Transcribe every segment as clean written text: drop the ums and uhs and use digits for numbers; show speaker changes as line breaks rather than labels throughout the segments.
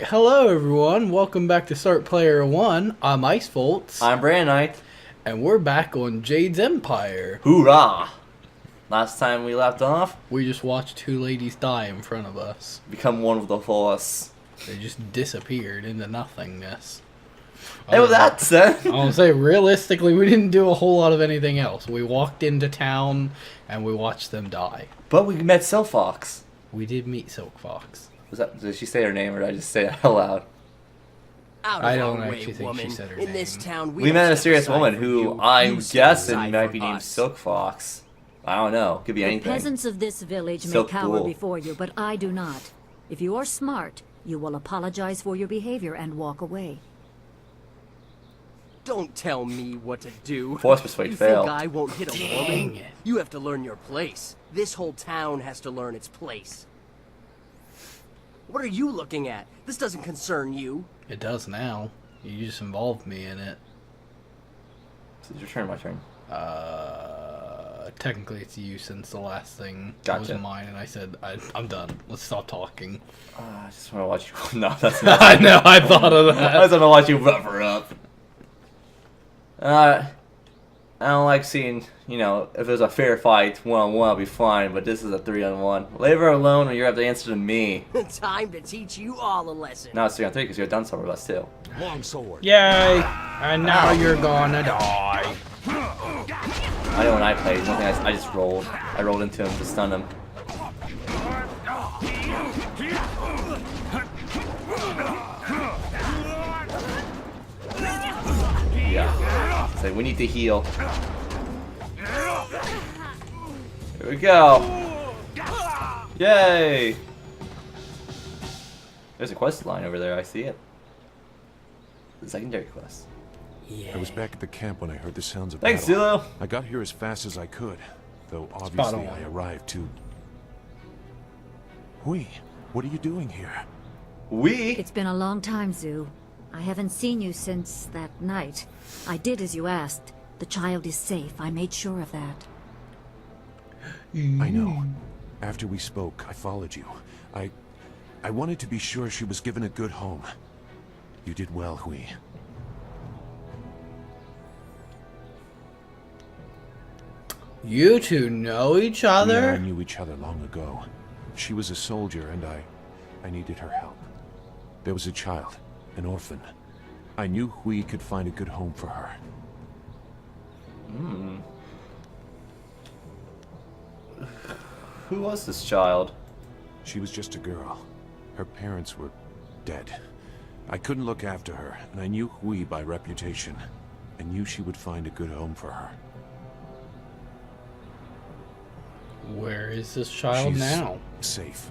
hello everyone. Welcome back to Start Player 1. I'm Icevolts.
I'm Knight.
And we're back on Jade's Empire.
Hoorah! Last time we left off,
We just watched two ladies die in front of us.
become one with the Force.
They just disappeared into nothingness.
Hey, with that said,
I'll say, realistically, we didn't do a whole lot of anything else. We walked into town and we watched them die.
but we met Silk Fox.
We did meet Silk Fox.
Did she say her name or did I just say it out loud?
I don't actually think she said her name.
In this town,
We met a mysterious woman who I'm guessing
might
might be named Silk Fox. I don't know. Could be
The
anything.
peasants of this village may
Silk
cower
Bull.
before you, but I do not. If you are smart, you will apologize for your behavior and walk away.
Don't tell me what to do.
Force persuade
You
failed.
think I won't hit a
Dang
woman?
it.
You have to learn your place. This whole town has to learn its place. What are you looking at? This doesn't concern you.
It does now. You just involved me in it.
It's your turn, my turn.
Technically it's you since the last thing
Gotcha.
was mine, and I said, I'm done. Let's stop talking.
I just want to watch you. No, that's not.
I know, I thought of
I
that.
just want to watch you rough her up. I don't like seeing, if there's a fair fight, one-on-one, I'll be fine, but this is a 3-on-1. Leave her alone or you have to answer to me.
Time to teach you all a lesson.
Now it's 3-on-3 because you're done somewhere with us too.
Longsword.
Yay! And now you're gonna die.
I know when I played, one thing I just rolled. I rolled into him to stun him. Yeah. Say, we need to heal. Here we go. Yay! There's a quest line over there, I see it. The secondary quest.
I was back at the camp when I heard the sounds of
Thanks,
battle.
Zulu.
I got here as fast as I could, though obviously
on.
I arrived too. Hui, what are you doing here?
We?
It's been a long time, Zoo. I haven't seen you since that night. I did as you asked. The child is safe. I made sure of that.
I know. After we spoke, I followed you. I wanted to be sure she was given a good home. You did well, Hui.
You two know each
We and I
other?
knew each other long ago. She was a soldier, and I needed her help. There was a child, an orphan. I knew Hui could find a good home for her.
Who was this child?
She was just a girl. Her parents were dead. I couldn't look after her, and I knew Hui by reputation. I knew she would find a good home for her.
Where is this child
She's
now?
safe.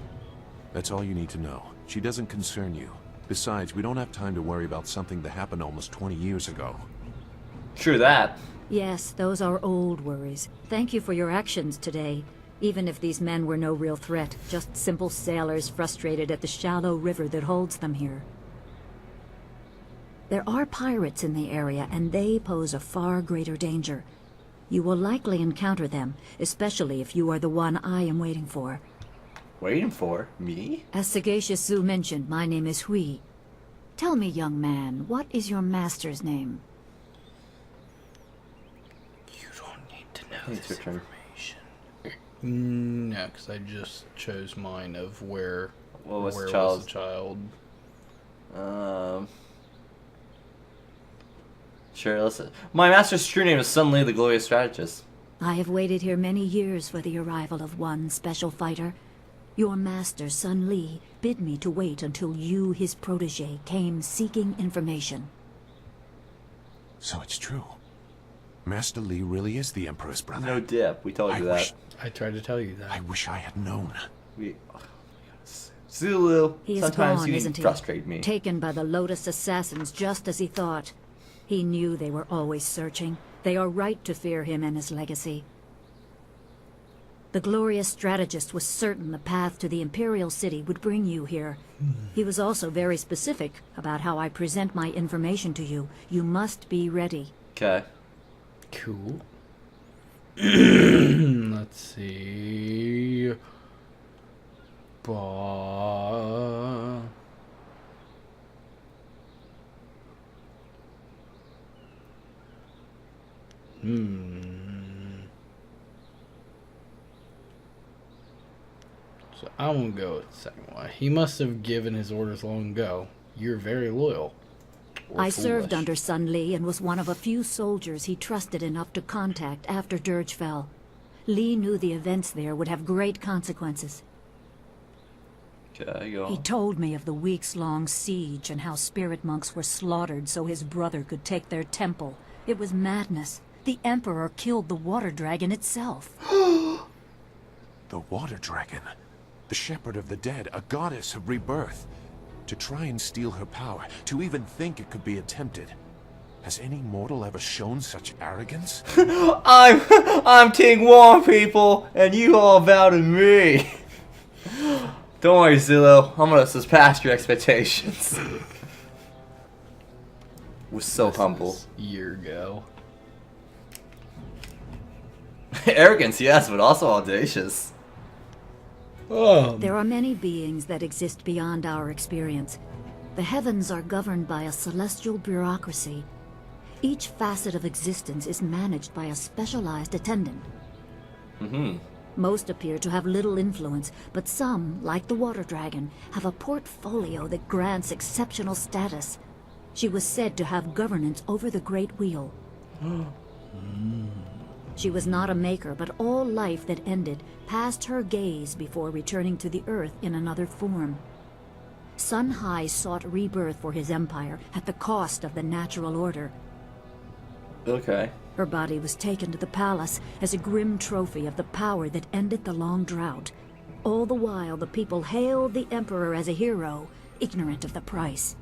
That's all you need to know. She doesn't concern you. Besides, we don't have time to worry about something that happened almost 20 years ago.
True that.
Yes, those are old worries. Thank you for your actions today. Even if these men were no real threat, just simple sailors frustrated at the shallow river that holds them here. There are pirates in the area, and they pose a far greater danger. You will likely encounter them, especially if you are the one I am waiting for.
Waiting for me?
As Sagacious Zoo mentioned, my name is Hui. Tell me, young man, what is your master's name?
You don't need to know
It's
this
your turn.
information. No, because I just chose mine of where
What was
where
the child?
was the child.
Sure, listen. My master's true name is Sun Li, the Glorious Strategist.
I have waited here many years for the arrival of one special fighter. Your master, Sun Li, bid me to wait until you, his protege, came seeking information.
So it's true. Master Li really is the Emperor's brother.
No dip. We told
I
you that.
wish,
I tried to tell you that.
I wish I had known.
We. Oh my God. Zulu.
He is
Sometimes
gone,
you
isn't he?
frustrate me.
Taken by the Lotus assassins just as he thought. He knew they were always searching. They are right to fear him and his legacy. The glorious strategist was certain the path to the Imperial City would bring you here. He was also very specific about how I present my information to you. You must be ready.
Okay.
Cool. Let's see. So I won't go with the second one. He must have given his orders long ago. You're very loyal. Or
I served
foolish.
under Sun Li and was one of a few soldiers he trusted enough to contact after Dirge fell. Li knew the events there would have great consequences.
Okay, go
He
on.
told me of the weeks-long siege and how spirit monks were slaughtered so his brother could take their temple. It was madness. The Emperor killed the water dragon itself.
The water dragon. The shepherd of the dead, a goddess of rebirth. To try and steal her power, to even think it could be attempted. Has any mortal ever shown such arrogance?
I'm King Wong, people, and you all bow to me. Don't worry, Zillow. I'm gonna surpass your expectations. We're so humble.
This is a year ago.
Arrogance, yes, but also audacious.
There are many beings that exist beyond our experience. The heavens are governed by a celestial bureaucracy. Each facet of existence is managed by a specialized attendant. Most appear to have little influence, but some, like the water dragon, have a portfolio that grants exceptional status. She was said to have governance over the Great Wheel. She was not a maker, but all life that ended passed her gaze before returning to the earth in another form. Sun Hai sought rebirth for his empire at the cost of the natural order.
Okay.
Her body was taken to the palace as a grim trophy of the power that ended the long drought. All the while, the people hailed the Emperor as a hero, ignorant of the price.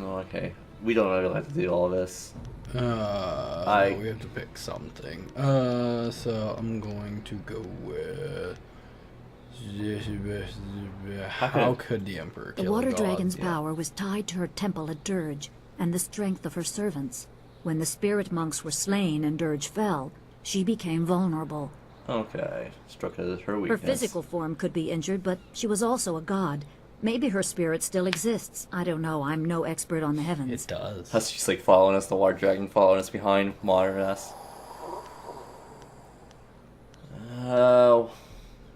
Okay. We don't really have to do all this.
We have to pick something. So I'm going to go with. How could the Emperor kill
The water
God?
dragon's
Yeah.
power was tied to her temple at Dirge, and the strength of her servants. When the spirit monks were slain and Dirge fell, she became vulnerable.
Okay. Struck as her
Her
weakness.
physical form could be injured, but she was also a god. Maybe her spirit still exists. I don't know. I'm no expert on the heavens.
It does.
That's just like following us, the water dragon following us behind, monitoring us.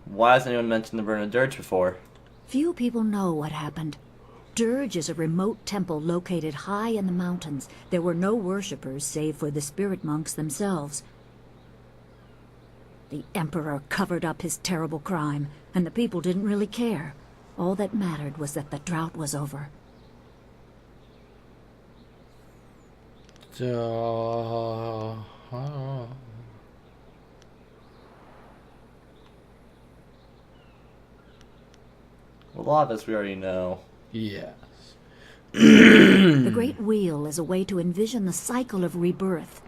Why hasn't anyone mentioned the burn of Dirge before?
Few people know what happened. Dirge is a remote temple located high in the mountains. There were no worshippers save for the spirit monks themselves. The Emperor covered up his terrible crime, and the people didn't really care. All that mattered was that the drought was over.
A lot of this we already know.
Yes.
The Great Wheel is a way to envision the cycle of rebirth.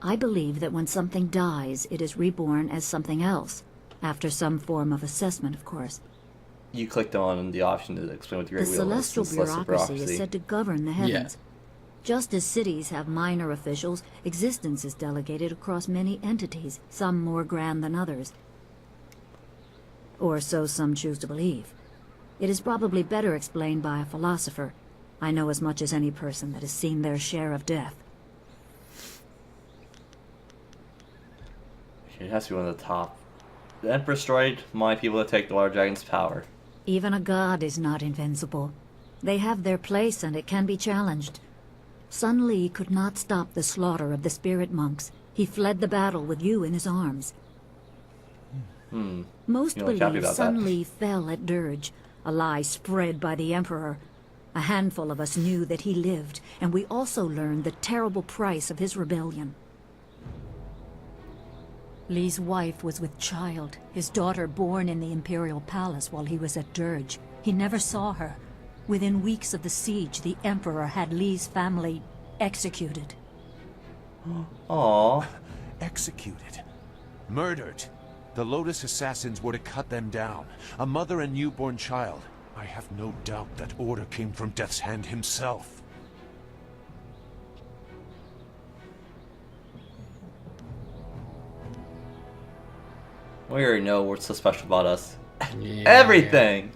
I believe that when something dies, it is reborn as something else, after some form of assessment, of course.
You clicked on the option to explain what the
The
Great Wheel is.
celestial
The celestial
bureaucracy is said to govern the heavens.
Yeah.
Just as cities have minor officials, existence is delegated across many entities, some more grand than others. Or so some choose to believe. It is probably better explained by a philosopher. I know as much as any person that has seen their share of death.
It has to be one of the top. The Emperor destroyed my people to take the water dragon's power.
Even a god is not invincible. They have their place and it can be challenged. Sun Li could not stop the slaughter of the spirit monks. He fled the battle with you in his arms. Most
You don't tell me
believe
about
Sun
that.
Li fell at Dirge, a lie spread by the Emperor. A handful of us knew that he lived, and we also learned the terrible price of his rebellion. Li's wife was with child, his daughter born in the Imperial Palace while he was at Dirge. He never saw her. Within weeks of the siege, the Emperor had Li's family executed.
Aww.
Executed. Murdered. The Lotus assassins were to cut them down. A mother and newborn child. I have no doubt that order came from Death's Hand himself.
We already know what's so special about us.
Yeah.
Everything!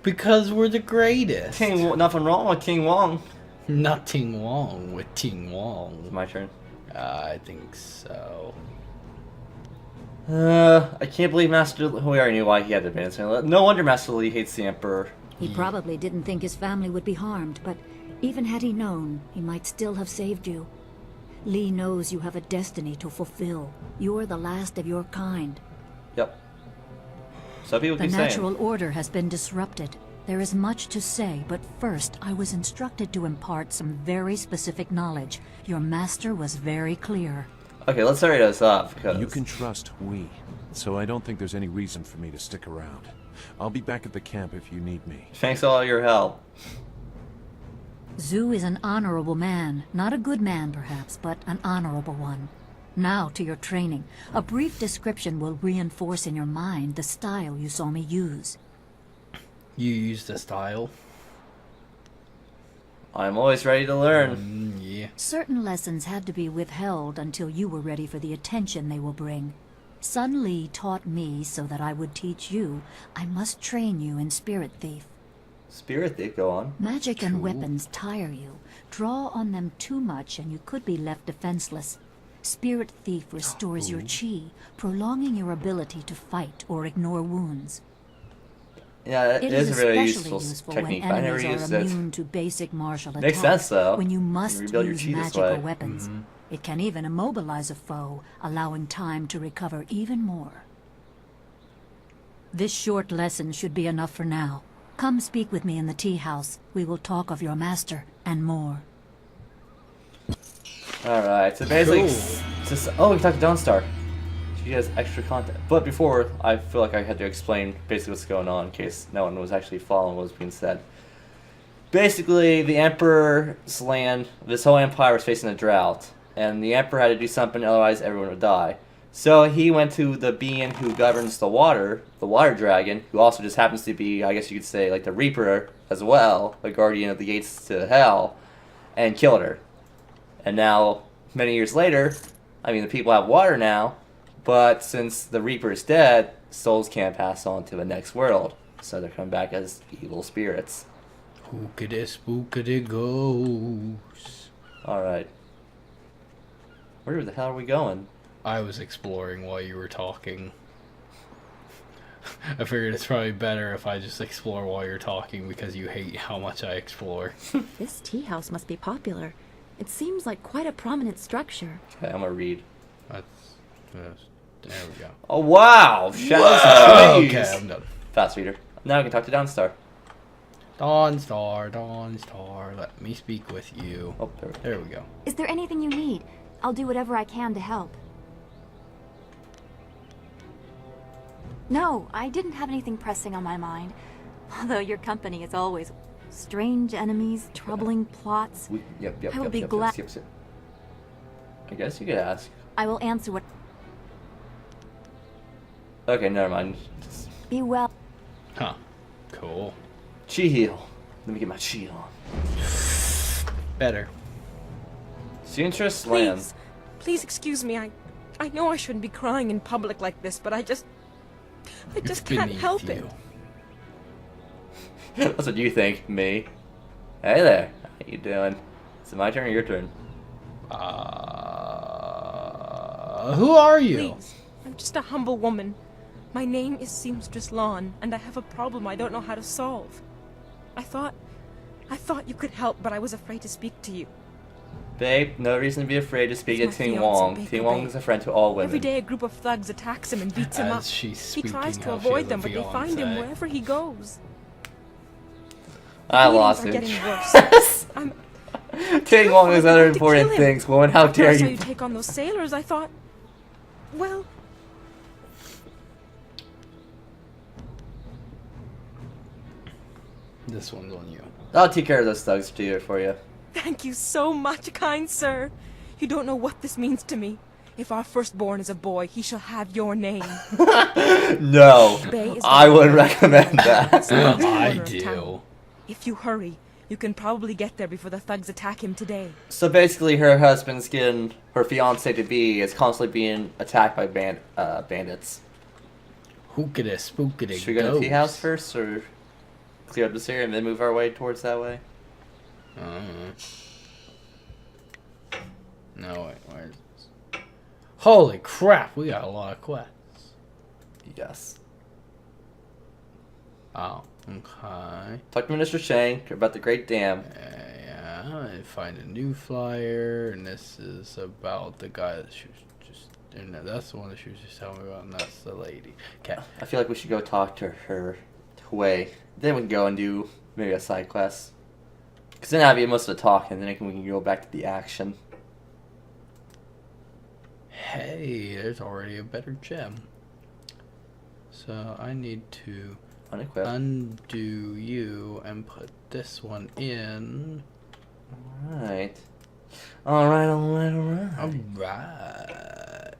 Because we're the greatest.
Nothing wrong with King Wong.
Not Ting Wong with Ting Wong.
My turn.
I think so.
I can't believe Master. We already knew why he had to ban. No wonder Master Li hates the Emperor.
He probably didn't think his family would be harmed, but even had he known, he might still have saved you. Li knows you have a destiny to fulfill. You're the last of your kind.
Yep. So people
The
keep
natural
saying.
order has been disrupted. There is much to say, but first I was instructed to impart some very specific knowledge. Your master was very clear.
Okay, let's hurry this up because
You can trust we, so I don't think there's any reason for me to stick around. I'll be back at the camp if you need me.
thanks all your help.
Zhu is an honorable man. Not a good man, perhaps, but an honorable one. Now to your training. A brief description will reinforce in your mind the style you saw me use.
You use the style.
I'm always ready to learn.
Yeah.
Certain lessons had to be withheld until you were ready for the attention they will bring. Sun Li taught me so that I would teach you. I must train you in Spirit Thief.
Spirit Thief, go on.
Magic and weapons tire you. Draw on them too much and you could be left defenseless. Spirit Thief restores your chi, prolonging your ability to fight or ignore wounds.
Yeah,
It
it
is
is a really
especially
useful
useful
technique.
when
I never
enemies
used
are
it.
immune to basic martial attacks.
Makes sense, though.
When you
You
must
rebuild your
use
chi this
magic
way.
or weapons. It can even immobilize a foe, allowing time to recover even more. This short lesson should be enough for now. Come speak with me in the tea house. We will talk of your master and more.
Alright, so basically,
Cool.
just, oh, we talked to Dawnstar. She has extra content. But before, I feel like I had to explain basically what's going on in case no one was actually following what was being said. Basically, the Emperor's land, this whole empire was facing a drought, and the Emperor had to do something, otherwise everyone would die. So he went to the being who governs the water dragon, who also just happens to be, I guess you could say, like the Reaper as well, the guardian of the gates to hell, and killed her. And now, many years later, I mean, the people have water now, but since the Reaper is dead, souls can't pass on to the next world. So they're coming back as evil spirits.
Hookity spookity goes.
Alright. Where the hell are we going?
I was exploring while you were talking. I figured it's probably better if I just explore while you're talking because you hate how much I explore.
This tea house must be popular. It seems like quite a prominent structure.
Okay, I'm gonna read.
There we go.
Oh, wow! Shadows and trees!
Okay, I'm done.
Fast reader. Now we can talk to Dawnstar.
Dawnstar, let me speak with you.
Oh, there we go.
There we go.
Is there anything you need? I'll do whatever I can to help. No, I didn't have anything pressing on my mind. Although your company is always strange enemies, troubling plots.
Yep,
I will be glad-
yep. I guess you could ask.
I will answer what.
Okay, never mind. Just
Be well.
Huh. Cool.
chi heal. Let me get my chi on.
Better.
Seamstress Land.
Please, please excuse me. I know I shouldn't be crying in public like this, but I just
It's
can't
beneath
help it.
you.
That's what you think, me. Hey there. How you doing? Is it my turn or your turn?
Who are you?
Please, I'm just a humble woman. My name is Seamstress Lawn, and I have a problem I don't know how to solve. I thought you could help, but I was afraid to speak to you.
Babe, no reason to be afraid to speak to
It's my
Ting
fiancé,
Wong.
Baker
Ting Wong
Babe.
is a friend to all women.
Every day a group of thugs attacks him and beats him up.
As she's
He tries
speaking
to
how she
avoid
has
them,
a
but they find him
fiancé.
wherever he goes.
I
Beatings
lost
are
it.
getting worse. I'm
Ting Wong has
I
other
wanted to
important
kill him.
things, woman. How
After
dare
I saw
you?
you take on those sailors, I thought, well,
This one's on you.
I'll take care of those thugs for you.
thank you so much, kind sir. You don't know what this means to me. If our firstborn is a boy, he shall have your name.
No,
Bay is
I
the-
would recommend that.
It's the next
I
corner of
do.
town. If you hurry, you can probably get there before the thugs attack him today.
So basically, her husband's getting her fiance to be is constantly being attacked by bandits.
Hookity spookity
Should we go to the tea
goes.
house first, or clear up this area and then move our way towards that way?
No, wait, where's this? Holy crap, we got a lot of quests.
Yes.
Oh, okay.
Talk to Minister Shank about the Great Dam.
Yeah, I find a new flyer, and this is about the guy that she was just. No, that's the one that she was just telling me about, and that's the lady. Okay.
I feel like we should go talk to her. Hui. Then we can go and do maybe a side quest. Because then I'll be most of the talk, and then we can go back to the action.
Hey, there's already a better gem. So I need to
Unequip.
undo you and put this one in.
Alright. Alright.
Alright.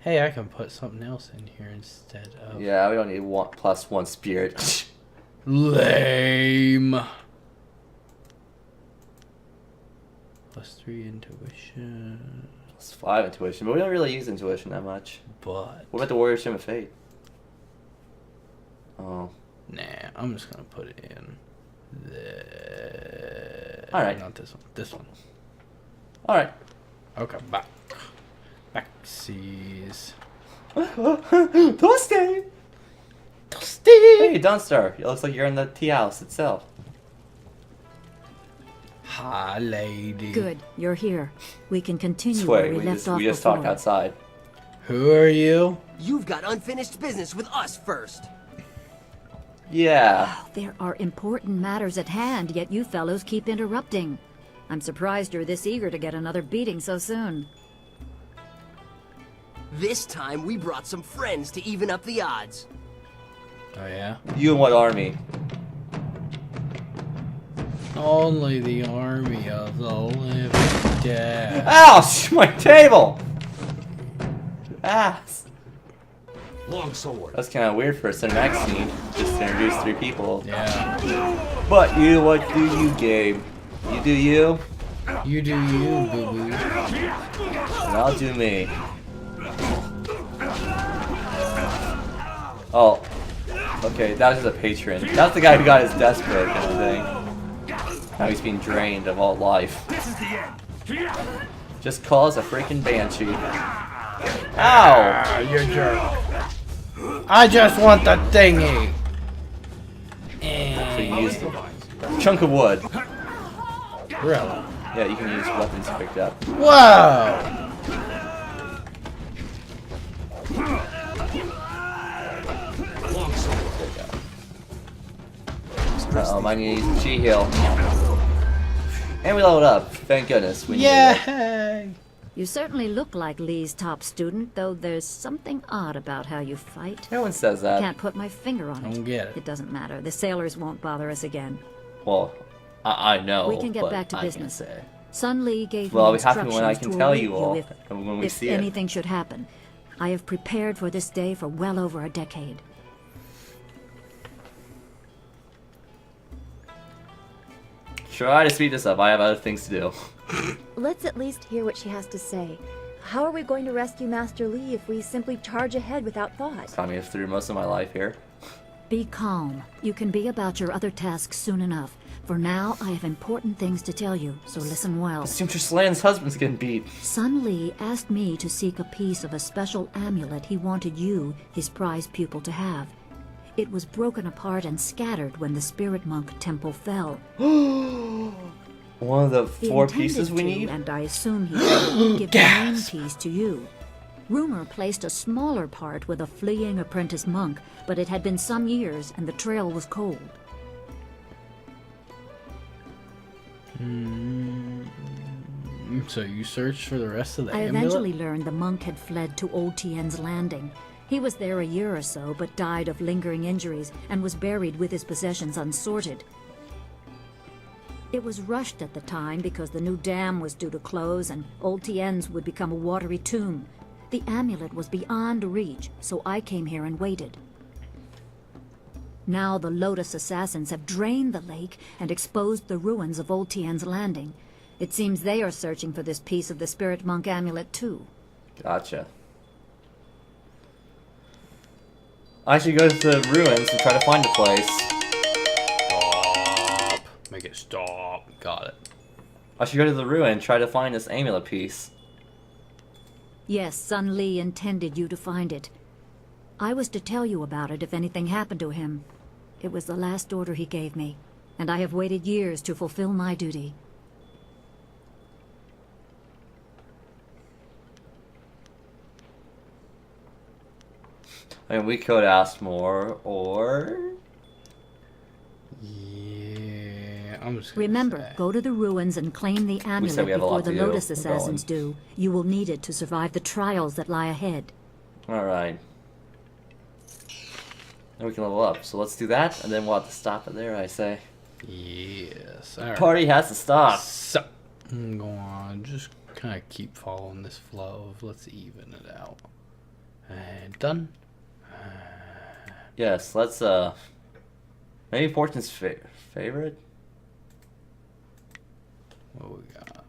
Hey, I can put something else in here instead of...
Yeah, we don't need +1 spirit.
Lame. +3 intuition.
+5 intuition, but we don't really use intuition that much.
But...
What about the Warrior's Gem of Fate? Oh.
Nah, I'm just gonna put it in. The...
Alright.
Not this one. This one.
Alright.
Okay, back. Backsies.
Toasty!
Toasty!
Hey, Dawnstar. It looks like you're in the tea house itself.
Hi, lady.
Good, you're here. We can continue where
Wait,
we left off
we just
before.
talked outside.
Who are you?
You've got unfinished business with us first.
Yeah.
There are important matters at hand, yet you fellows keep interrupting. I'm surprised you're this eager to get another beating so soon.
This time we brought some friends to even up the odds.
Oh, yeah?
You and what army?
Only the army of the living dead.
Ouch! My table! Ass!
Longsword.
That's kind of weird for a cinematic scene. Just to introduce 3 people.
Yeah.
But you, what do you, Gabe? You do you,
You do you, boo-boo.
and I'll do me. Oh. Okay, that was just a patron. That's the guy who got his desk broken, I think. Now he's being drained of all life. Just calls a freaking banshee. Ow!
You jerk. I just want the thingy.
So you used a chunk of wood.
Really?
Yeah, you can use weapons you picked up.
Whoa!
Uh-oh, I need to use Chi heal. And we leveled up. Thank goodness. We needed it.
Yay!
You certainly look like Lee's top student, though there's something odd about how you fight.
No one says that.
Can't put my finger on it.
Don't get it.
It doesn't matter. The sailors won't bother us again.
Well, I know.
We can get
but
back to
I can't
business.
say.
Sun Lee gave
Well,
me
I'll be happy
instructions
when I can
to
tell
await
you all,
if,
and when we
if
see it.
anything should happen. I have prepared for this day for well over a decade.
Try to speed this up. I have other things to do.
Let's at least hear what she has to say. How are we going to rescue Master Lee if we simply charge ahead without thought?
Got me through most of my life here.
Be calm. You can be about your other tasks soon enough. For now, I have important things to tell you, so listen well.
Seamstress Land's husband's getting beat.
Sun Lee asked me to seek a piece of a special amulet he wanted you, his prize pupil, to have. It was broken apart and scattered when the Spirit Monk Temple fell.
One of the
He
4
intended
pieces we
to,
need?
and I assume he would give the main piece to you. Rumor placed a smaller part with a fleeing apprentice monk, but it had been some years and the trail was cold.
So you searched for the rest of the
I
amulet?
eventually learned the monk had fled to Old Tien's Landing. He was there a year or so, but died of lingering injuries and was buried with his possessions unsorted. It was rushed at the time because the new dam was due to close and Old Tien's would become a watery tomb. The amulet was beyond reach, so I came here and waited. Now the Lotus assassins have drained the lake and exposed the ruins of Old Tien's Landing. It seems they are searching for this piece of the Spirit Monk amulet too.
Gotcha. I should go to the ruins and try to find a place.
Make it stop. Got it.
I should go to the ruin and try to find this amulet piece.
Yes, Sun Li intended you to find it. I was to tell you about it if anything happened to him. It was the last order he gave me, and I have waited years to fulfill my duty.
I mean, we could ask more, or...
Yeah, I'm just gonna
Remember,
say.
go to the ruins and claim the amulet
we have a lot
before the
to do.
Lotus
We're
Assassins
going.
do. You will need it to survive the trials that lie ahead.
Alright. Then we can level up. So let's do that, and then we'll have to stop it there, I say.
Yes. All right.
Party has to stop.
So, go on. Just kind of keep following this flow of let's even it out. And done.
Yes, let's, maybe Fortune's favorite?
What we got?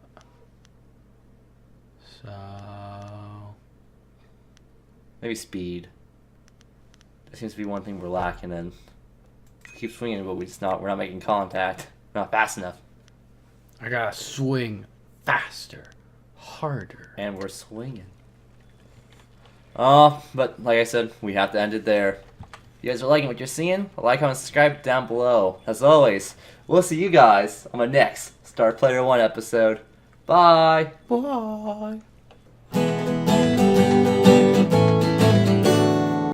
So,
Maybe speed. That seems to be one thing we're lacking in. We keep swinging, but we're not making contact. We're not fast enough.
I gotta swing faster, harder.
And we're swinging. But like I said, we have to end it there. If you guys are liking what you're seeing, like, comment, subscribe down below. As always, we'll see you guys on my next Star Player 1 episode. Bye!
Bye.